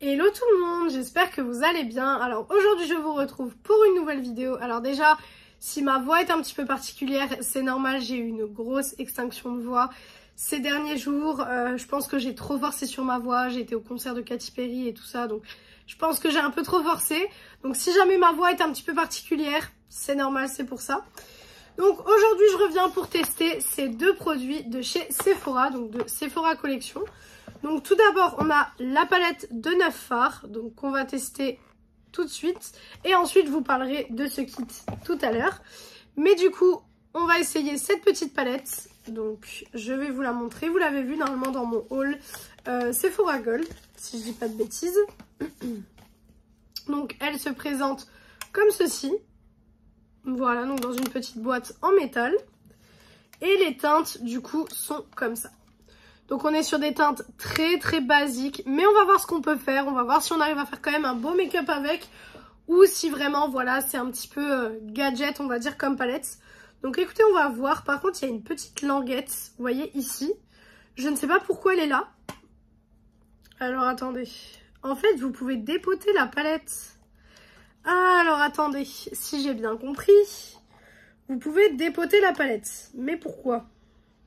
Hello tout le monde, j'espère que vous allez bien. Alors aujourd'hui je vous retrouve pour une nouvelle vidéo. Alors déjà, si ma voix est un petit peu particulière, c'est normal, j'ai eu une grosse extinction de voix ces derniers jours. Je pense que j'ai trop forcé sur ma voix, j'ai été au concert de Katy Perry et tout ça, donc je pense que j'ai un peu trop forcé. Donc si jamais ma voix est un petit peu particulière, c'est normal, c'est pour ça. Donc aujourd'hui je reviens pour tester ces deux produits de chez Sephora, donc de Sephora Collection. Donc tout d'abord on a la palette de 9 fards, donc qu'on va tester tout de suite. Et ensuite je vous parlerai de ce kit tout à l'heure. Mais du coup on va essayer cette petite palette. Donc je vais vous la montrer, vous l'avez vu normalement dans mon haul Sephora Gold, si je dis pas de bêtises. Donc elle se présente comme ceci. Voilà, donc dans une petite boîte en métal. Et les teintes, du coup, sont comme ça. Donc on est sur des teintes très très basiques. Mais on va voir ce qu'on peut faire. On va voir si on arrive à faire quand même un beau make-up avec. Ou si vraiment, voilà, c'est un petit peu gadget, on va dire, comme palette. Donc écoutez, on va voir. Par contre, il y a une petite languette, vous voyez, ici. Je ne sais pas pourquoi elle est là. Alors, attendez. En fait, vous pouvez dépoter la palette. Ah, alors attendez, si j'ai bien compris, vous pouvez dépoter la palette. Mais pourquoi?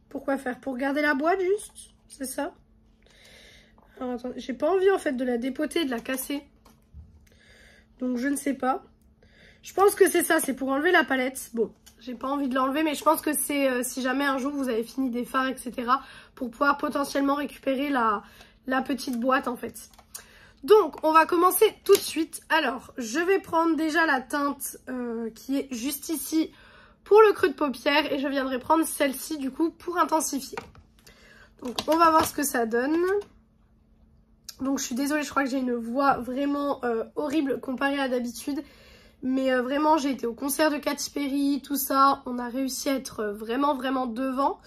Pourquoi faire? Pour garder la boîte juste? C'est ça? Alors attendez, j'ai pas envie en fait de la dépoter, de la casser. Donc je ne sais pas. Je pense que c'est ça, c'est pour enlever la palette. Bon, j'ai pas envie de l'enlever, mais je pense que c'est si jamais un jour vous avez fini des fards, etc. Pour pouvoir potentiellement récupérer la petite boîte en fait. Donc, on va commencer tout de suite. Alors, je vais prendre déjà la teinte qui est juste ici pour le creux de paupière. Et je viendrai prendre celle-ci, du coup, pour intensifier. Donc, on va voir ce que ça donne. Donc, je suis désolée, je crois que j'ai une voix vraiment horrible comparée à d'habitude. Mais vraiment, j'ai été au concert de Katy Perry, tout ça. On a réussi à être vraiment devant.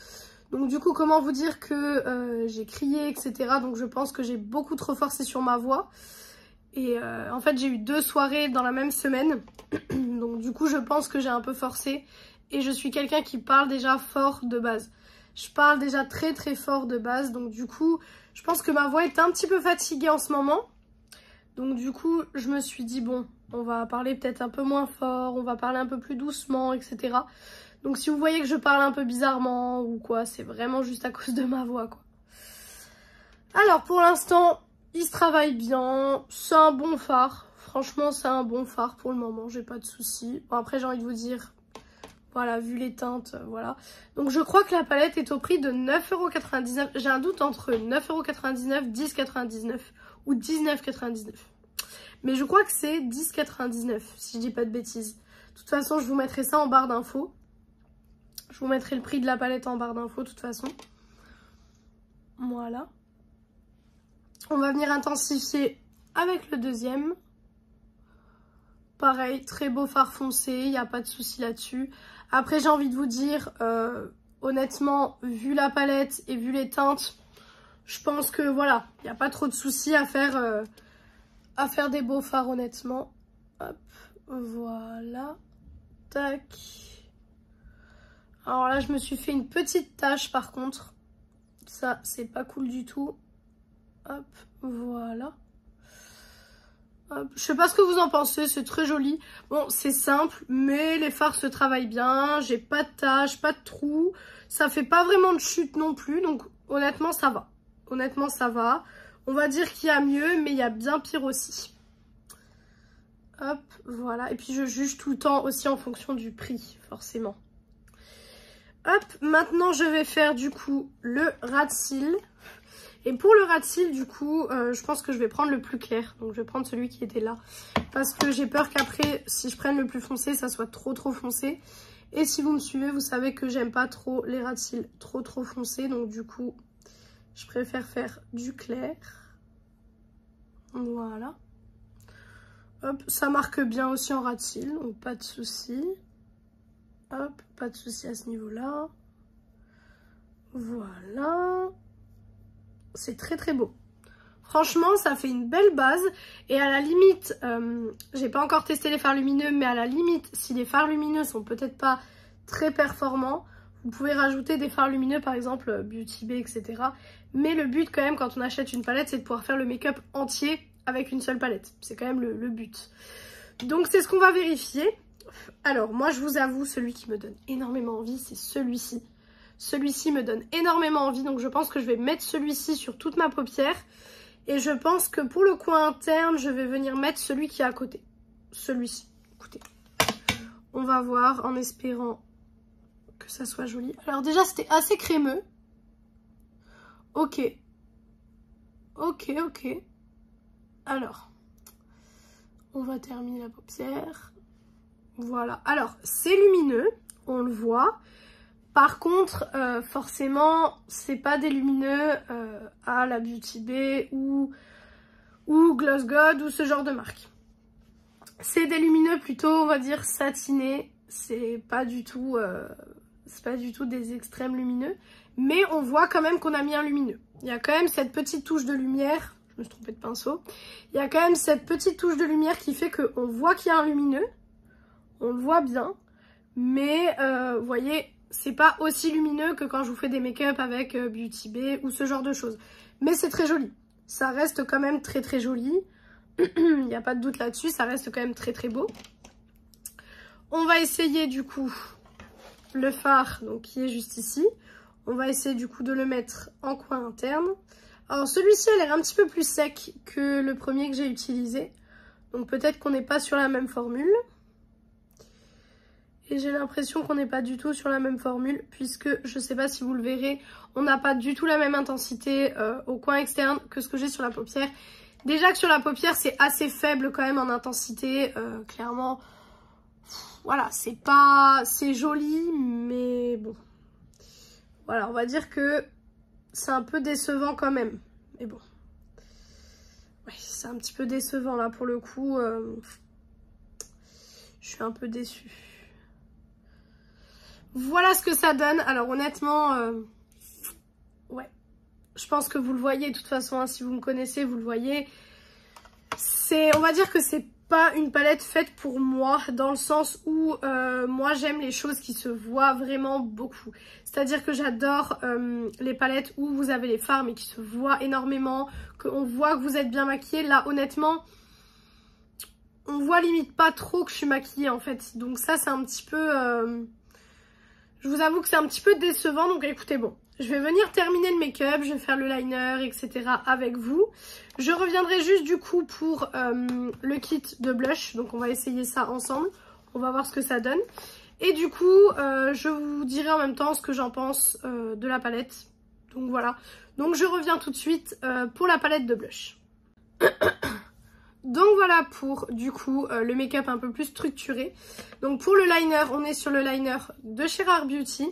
Donc du coup, comment vous dire que j'ai crié, etc. Donc je pense que j'ai beaucoup trop forcé sur ma voix. Et en fait, j'ai eu 2 soirées dans la même semaine. Donc du coup, je pense que j'ai un peu forcé. Et je suis quelqu'un qui parle déjà fort de base. Je parle déjà très fort de base. Donc du coup, je pense que ma voix est un petit peu fatiguée en ce moment. Donc du coup, je me suis dit, bon, on va parler peut-être un peu moins fort. On va parler un peu plus doucement, etc. Donc si vous voyez que je parle un peu bizarrement ou quoi, c'est vraiment juste à cause de ma voix, quoi. Alors pour l'instant, il se travaille bien. C'est un bon fard. Franchement, c'est un bon fard pour le moment, j'ai pas de soucis. Bon, après, j'ai envie de vous dire, voilà, vu les teintes, voilà. Donc je crois que la palette est au prix de 9,99 €. J'ai un doute entre 9,99 €, 10,99 € ou 19,99 €. Mais je crois que c'est 10,99 €, si je dis pas de bêtises. De toute façon, je vous mettrai ça en barre d'infos. Je vous mettrai le prix de la palette en barre d'infos de toute façon. Voilà. On va venir intensifier avec le deuxième. Pareil, très beau fard foncé, il n'y a pas de souci là-dessus. Après, j'ai envie de vous dire, honnêtement, vu la palette et vu les teintes, je pense que voilà, il n'y a pas trop de soucis à faire des beaux fards honnêtement. Hop, voilà. Tac. Alors là, je me suis fait une petite tache par contre. Ça, c'est pas cool du tout. Hop, voilà. Hop. Je sais pas ce que vous en pensez, c'est très joli. Bon, c'est simple, mais les fards se travaillent bien. J'ai pas de taches, pas de trous. Ça fait pas vraiment de chute non plus, donc honnêtement, ça va. Honnêtement, ça va. On va dire qu'il y a mieux, mais il y a bien pire aussi. Hop, voilà. Et puis, je juge tout le temps aussi en fonction du prix, forcément. Hop, maintenant je vais faire du coup le ras de cils. Et pour le ras de cils, du coup, je pense que je vais prendre le plus clair. Donc je vais prendre celui qui était là. Parce que j'ai peur qu'après, si je prenne le plus foncé, ça soit trop foncé. Et si vous me suivez, vous savez que j'aime pas trop les ras de cils trop foncés. Donc du coup, je préfère faire du clair. Voilà. Hop, ça marque bien aussi en ras de cils, donc pas de souci. Hop, pas de souci à ce niveau-là. Voilà. C'est très beau. Franchement, ça fait une belle base. Et à la limite, j'ai pas encore testé les fards lumineux, mais à la limite, si les fards lumineux sont peut-être pas très performants, vous pouvez rajouter des fards lumineux, par exemple Beauty Bay, etc. Mais le but quand même, quand on achète une palette, c'est de pouvoir faire le make-up entier avec une seule palette. C'est quand même le but. Donc c'est ce qu'on va vérifier. Alors moi je vous avoue, celui qui me donne énormément envie, c'est celui-ci. Celui-ci me donne énormément envie, donc je pense que je vais mettre celui-ci sur toute ma paupière. Et je pense que pour le coin interne, je vais venir mettre celui qui est à côté. Celui-ci. Écoutez, on va voir en espérant que ça soit joli. Alors déjà, c'était assez crémeux. Ok. Ok, ok. Alors, on va terminer la paupière. Voilà. Alors, c'est lumineux, on le voit. Par contre, forcément, c'est pas des lumineux à la Beauty Bay ou Gloss God ou ce genre de marque. C'est des lumineux plutôt, on va dire, satinés. C'est pas du tout des extrêmes lumineux. Mais on voit quand même qu'on a mis un lumineux. Il y a quand même cette petite touche de lumière. Je me suis trompée de pinceau. Il y a quand même cette petite touche de lumière qui fait qu'on voit qu'il y a un lumineux. On le voit bien. Mais, vous voyez... C'est pas aussi lumineux que quand je vous fais des make-up avec Beauty Bay ou ce genre de choses. Mais c'est très joli. Ça reste quand même très très joli. Il n'y a pas de doute là-dessus. Ça reste quand même très très beau. On va essayer du coup le fard donc, qui est juste ici. On va essayer du coup de le mettre en coin interne. Alors celui-ci a l'air un petit peu plus sec que le premier que j'ai utilisé. Donc peut-être qu'on n'est pas sur la même formule. Et j'ai l'impression qu'on n'est pas du tout sur la même formule, puisque je ne sais pas si vous le verrez, on n'a pas du tout la même intensité au coin externe que ce que j'ai sur la paupière. Déjà que sur la paupière, c'est assez faible quand même en intensité, clairement. Voilà, c'est joli, mais bon. Voilà, on va dire que c'est un peu décevant quand même. Mais bon. Ouais, c'est un petit peu décevant là pour le coup. Je suis un peu déçue. Voilà ce que ça donne. Alors honnêtement, ouais, je pense que vous le voyez de toute façon, hein, si vous me connaissez, vous le voyez. On va dire que c'est pas une palette faite pour moi, dans le sens où moi j'aime les choses qui se voient vraiment beaucoup. C'est-à-dire que j'adore les palettes où vous avez les fards mais qui se voient énormément, qu'on voit que vous êtes bien maquillée. Là honnêtement, on voit limite pas trop que je suis maquillée en fait. Donc ça c'est un petit peu... Je vous avoue que c'est un petit peu décevant, donc écoutez, bon, je vais venir terminer le make-up, je vais faire le liner, etc. avec vous. Je reviendrai juste du coup pour le kit de blush, donc on va essayer ça ensemble, on va voir ce que ça donne. Et du coup, je vous dirai en même temps ce que j'en pense de la palette, donc voilà. Donc je reviens tout de suite pour la palette de blush. Donc voilà pour du coup le make-up un peu plus structuré. Donc pour le liner, on est sur le liner de chez Rare Beauty.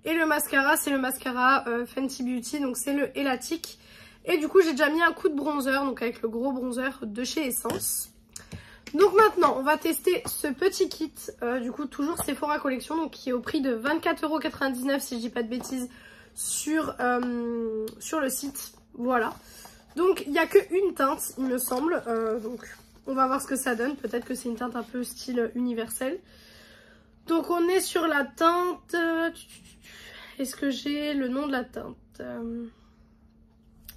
Et le mascara, c'est le mascara Fenty Beauty, donc c'est le Elatic. Et du coup j'ai déjà mis un coup de bronzer, donc avec le gros bronzer de chez Essence. Donc maintenant on va tester ce petit kit, du coup toujours Sephora Collection, donc qui est au prix de 24,99 € si je dis pas de bêtises sur le site. Voilà. Donc il n'y a qu'une teinte il me semble, donc on va voir ce que ça donne, peut-être que c'est une teinte un peu style universel. Donc on est sur la teinte, est-ce que j'ai le nom de la teinte?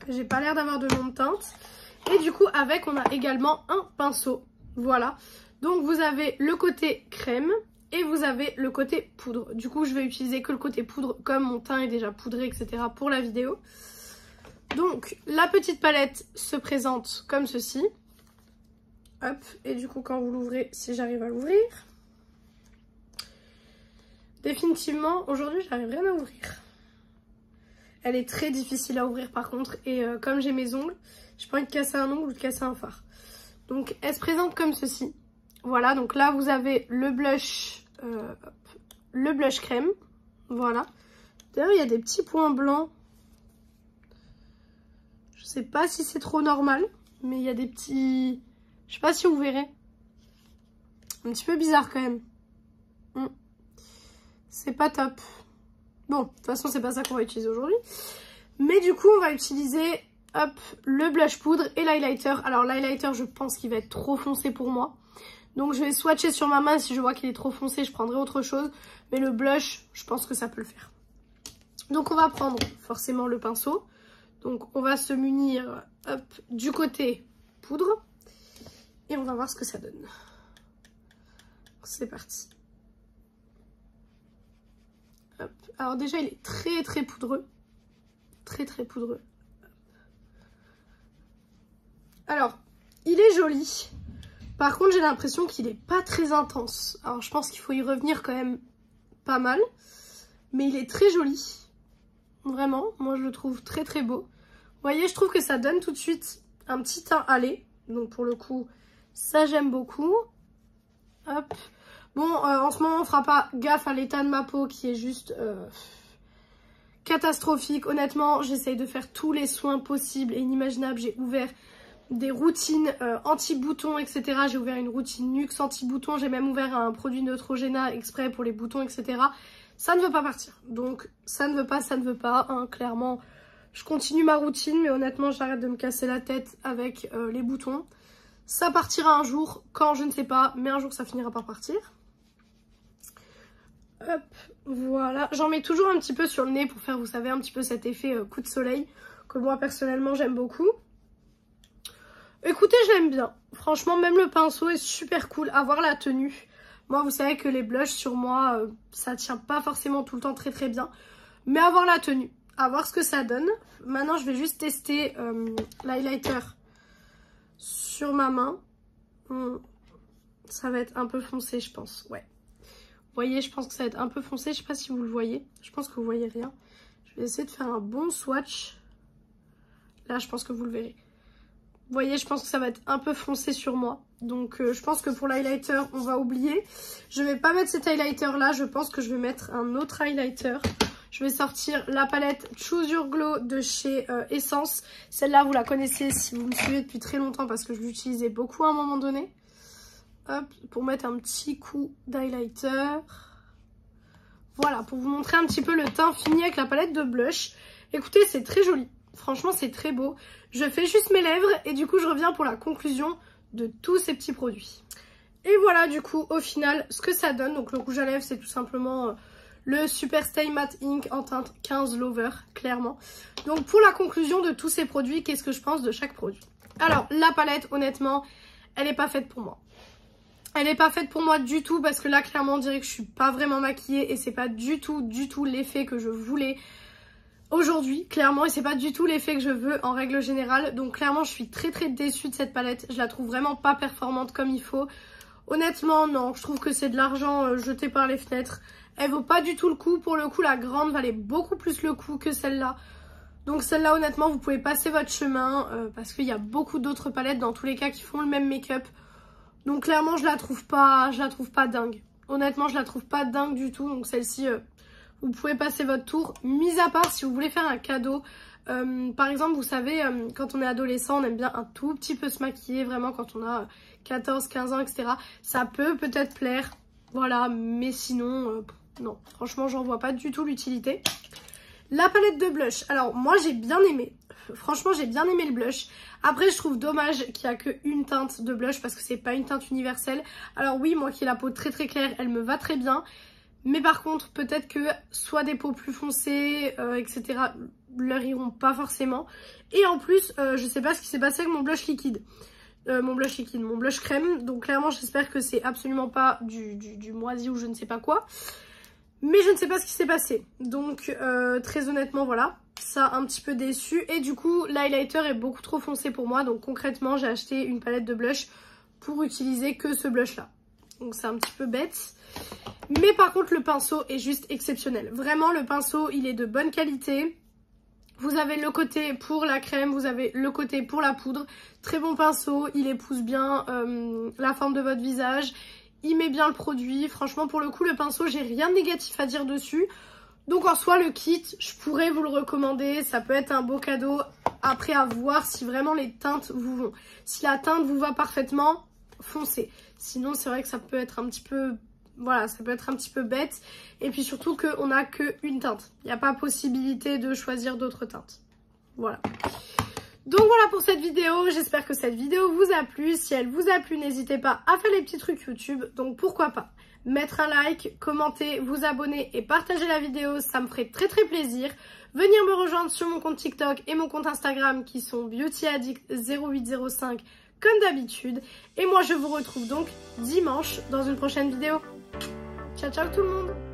J'ai pas l'air d'avoir de nom de teinte. Et du coup avec on a également un pinceau, voilà. Donc vous avez le côté crème et vous avez le côté poudre. Du coup je vais utiliser que le côté poudre comme mon teint est déjà poudré etc. pour la vidéo. Donc la petite palette se présente comme ceci. Hop, et du coup quand vous l'ouvrez, si j'arrive à l'ouvrir. Définitivement, aujourd'hui j'arrive rien à ouvrir. Elle est très difficile à ouvrir par contre. Et comme j'ai mes ongles, j'ai pas envie de casser un ongle ou de casser un fard. Donc elle se présente comme ceci. Voilà, donc là vous avez le blush crème. Voilà. D'ailleurs il y a des petits points blancs. Je sais pas si c'est trop normal, mais il y a des petits... Je sais pas si vous verrez. Un petit peu bizarre quand même. C'est pas top. Bon, de toute façon, c'est pas ça qu'on va utiliser aujourd'hui. Mais du coup, on va utiliser, hop, le blush poudre et l'highlighter. Alors, l'highlighter, je pense qu'il va être trop foncé pour moi. Donc, je vais swatcher sur ma main. Si je vois qu'il est trop foncé, je prendrai autre chose. Mais le blush, je pense que ça peut le faire. Donc, on va prendre forcément le pinceau. Donc on va se munir hop, du côté poudre. Et on va voir ce que ça donne. C'est parti. Hop. Alors déjà, il est très très poudreux. Très très poudreux. Alors, il est joli. Par contre, j'ai l'impression qu'il n'est pas très intense. Alors, je pense qu'il faut y revenir quand même pas mal. Mais il est très joli. Vraiment, moi je le trouve très très beau. Vous voyez, je trouve que ça donne tout de suite un petit teint hâlé. Donc pour le coup, ça j'aime beaucoup. Hop. Bon, en ce moment, on fera pas gaffe à l'état de ma peau qui est juste catastrophique. Honnêtement, j'essaye de faire tous les soins possibles et inimaginables. J'ai ouvert des routines anti-boutons, etc. J'ai ouvert une routine Nuxe anti-boutons. J'ai même ouvert un produit Neutrogena exprès pour les boutons, etc. Ça ne veut pas partir. Donc, ça ne veut pas. Hein. Clairement, je continue ma routine, mais honnêtement, j'arrête de me casser la tête avec les boutons. Ça partira un jour, quand je ne sais pas, mais un jour ça finira par partir. Hop, voilà. J'en mets toujours un petit peu sur le nez pour faire, vous savez, un petit peu cet effet coup de soleil que moi personnellement j'aime beaucoup. Écoutez, je l'aime bien. Franchement, même le pinceau est super cool. À voir la tenue. Moi, vous savez que les blushs sur moi, ça tient pas forcément tout le temps très très bien. Mais à voir la tenue. À voir ce que ça donne. Maintenant, je vais juste tester l'highlighter sur ma main. Ça va être un peu foncé, je pense. Ouais. Vous voyez, je pense que ça va être un peu foncé. Je sais pas si vous le voyez. Je pense que vous voyez rien. Je vais essayer de faire un bon swatch. Là, je pense que vous le verrez. Vous voyez, je pense que ça va être un peu foncé sur moi. Donc, je pense que pour l'highlighter, on va oublier. Je vais pas mettre cet highlighter-là. Je pense que je vais mettre un autre highlighter. Je vais sortir la palette Choose Your Glow de chez Essence. Celle-là, vous la connaissez si vous me suivez depuis très longtemps parce que je l'utilisais beaucoup à un moment donné. Hop, pour mettre un petit coup d'highlighter. Voilà, pour vous montrer un petit peu le teint fini avec la palette de blush. Écoutez, c'est très joli. Franchement, c'est très beau. Je fais juste mes lèvres et du coup, je reviens pour la conclusion de tous ces petits produits. Et voilà, du coup, au final, ce que ça donne. Donc, le rouge à lèvres, c'est tout simplement le Super Stay Matte Ink en teinte 15 Lover, clairement. Donc, pour la conclusion de tous ces produits, qu'est-ce que je pense de chaque produit? Alors, la palette, honnêtement, elle n'est pas faite pour moi. Elle n'est pas faite pour moi du tout parce que là, clairement, on dirait que je suis pas vraiment maquillée et c'est pas du tout l'effet que je voulais aujourd'hui, clairement, et c'est pas du tout l'effet que je veux en règle générale. Donc clairement, je suis très déçue de cette palette. Je la trouve vraiment pas performante comme il faut. Honnêtement, non, je trouve que c'est de l'argent jeté par les fenêtres. Elle vaut pas du tout le coup. Pour le coup, la grande valait beaucoup plus le coup que celle-là. Donc celle-là, honnêtement, vous pouvez passer votre chemin parce qu'il y a beaucoup d'autres palettes dans tous les cas qui font le même make-up. Donc clairement, je la trouve pas dingue. Honnêtement, je la trouve pas dingue du tout. Donc celle-ci, vous pouvez passer votre tour. Mis à part si vous voulez faire un cadeau. Par exemple, vous savez, quand on est adolescent, on aime bien un tout petit peu se maquiller. Vraiment, quand on a 14, 15 ans, etc. Ça peut peut-être plaire. Voilà, mais sinon, non. Franchement, j'en vois pas du tout l'utilité. La palette de blush. Alors, moi, j'ai bien aimé. Franchement, j'ai bien aimé le blush. Après, je trouve dommage qu'il n'y a qu'une teinte de blush parce que c'est pas une teinte universelle. Alors oui, moi qui ai la peau très claire, elle me va très bien. Mais par contre, peut-être que soit des peaux plus foncées, etc. leur iront pas forcément. Et en plus, je sais pas ce qui s'est passé avec mon blush liquide. Mon blush crème. Donc clairement, j'espère que c'est absolument pas du moisi ou je ne sais pas quoi. Mais je ne sais pas ce qui s'est passé. Donc très honnêtement, voilà. Ça un petit peu déçu. Et du coup, l'highlighter est beaucoup trop foncé pour moi. Donc concrètement, j'ai acheté une palette de blush pour utiliser que ce blush là. Donc c'est un petit peu bête. Mais par contre, le pinceau est juste exceptionnel. Vraiment, le pinceau, il est de bonne qualité. Vous avez le côté pour la crème, vous avez le côté pour la poudre. Très bon pinceau, il épouse bien la forme de votre visage. Il met bien le produit. Franchement, pour le coup, le pinceau, j'ai rien de négatif à dire dessus. Donc en soi, le kit, je pourrais vous le recommander. Ça peut être un beau cadeau. Après, à voir si vraiment les teintes vous vont. Si la teinte vous va parfaitement, foncez. Sinon, c'est vrai que ça peut être un petit peu... Voilà, ça peut être un petit peu bête. Et puis surtout qu'on n'a qu'une teinte. Il n'y a pas possibilité de choisir d'autres teintes. Voilà. Donc voilà pour cette vidéo. J'espère que cette vidéo vous a plu. Si elle vous a plu, n'hésitez pas à faire les petits trucs YouTube. Donc pourquoi pas mettre un like, commenter, vous abonner et partager la vidéo. Ça me ferait très plaisir. Venir me rejoindre sur mon compte TikTok et mon compte Instagram qui sont BeautyAddict0805 comme d'habitude. Et moi, je vous retrouve donc dimanche dans une prochaine vidéo. Ciao, ciao tout le monde!